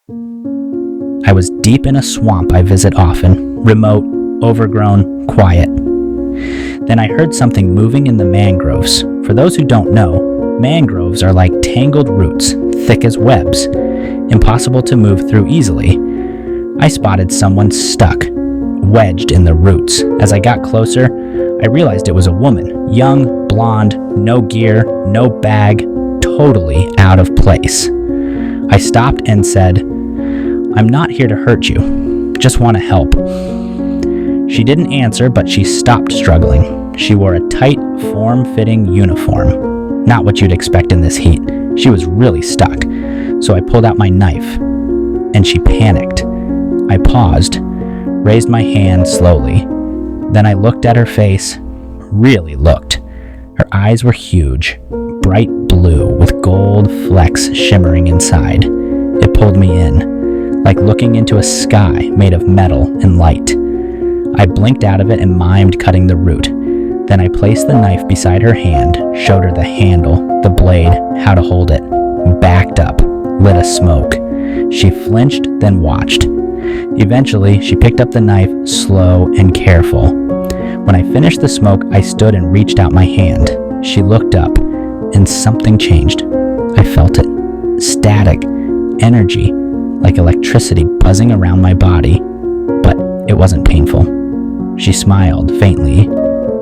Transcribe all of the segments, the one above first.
I was deep in a swamp I visit often, remote, overgrown, quiet. Then I heard something moving in the mangroves. For those who don't know, mangroves are like tangled roots, thick as webs, impossible to move through easily. I spotted someone stuck, wedged in the roots. As I got closer, I realized it was a woman, young, blonde, no gear, no bag, totally out of place. I stopped and said, "I'm not here to hurt you, just want to help." She didn't answer, but she stopped struggling. She wore a tight, form-fitting uniform. Not what you'd expect in this heat. She was really stuck. So I pulled out my knife, and she panicked. I paused, raised my hand slowly. Then I looked at her face, really looked. Her eyes were huge, bright blue with gold flecks shimmering inside. It pulled me in, like looking into a sky made of metal and light. I blinked out of it and mimed cutting the root. Then I placed the knife beside her hand, showed her the handle, the blade, how to hold it, backed up, lit a smoke. She flinched, then watched. Eventually, she picked up the knife, slow and careful. When I finished the smoke, I stood and reached out my hand. She looked up, and something changed. I felt it. Static, energy, like electricity buzzing around my body, but it wasn't painful. She smiled faintly,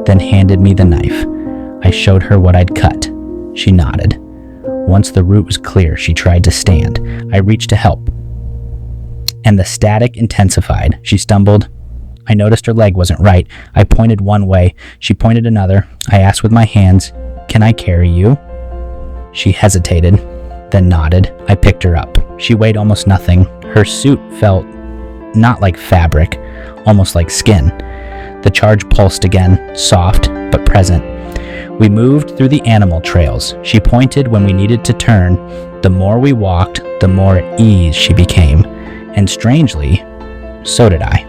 then handed me the knife. I showed her what I'd cut. She nodded. Once the root was clear, she tried to stand. I reached to help, and the static intensified. She stumbled. I noticed her leg wasn't right. I pointed one way. She pointed another. I asked with my hands, "Can I carry you?" She hesitated, then nodded. I picked her up. She weighed almost nothing. Her suit felt not like fabric, almost like skin. The charge pulsed again, soft but present. We moved through the animal trails. She pointed when we needed to turn. The more we walked, the more at ease she became. And strangely, so did I.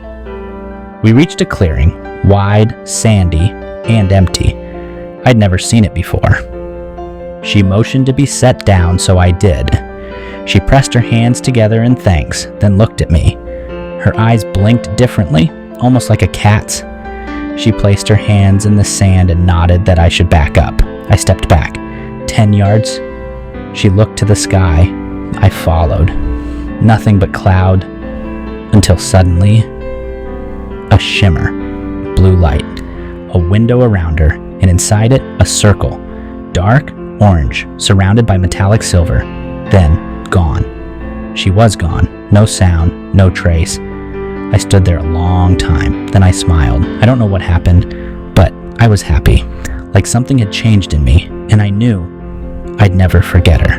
We reached a clearing, wide, sandy, and empty. I'd never seen it before. She motioned to be set down, so I did. She pressed her hands together in thanks, then looked at me. Her eyes blinked differently, almost like a cat's. She placed her hands in the sand and nodded that I should back up. I stepped back. 10 yards. She looked to the sky. I followed. Nothing but cloud, until suddenly, a shimmer, blue light, a window around her, and inside it, a circle, dark orange, surrounded by metallic silver, then gone. She was gone, no sound, no trace. I stood there a long time, then I smiled. I don't know what happened, but I was happy, like something had changed in me, and I knew I'd never forget her.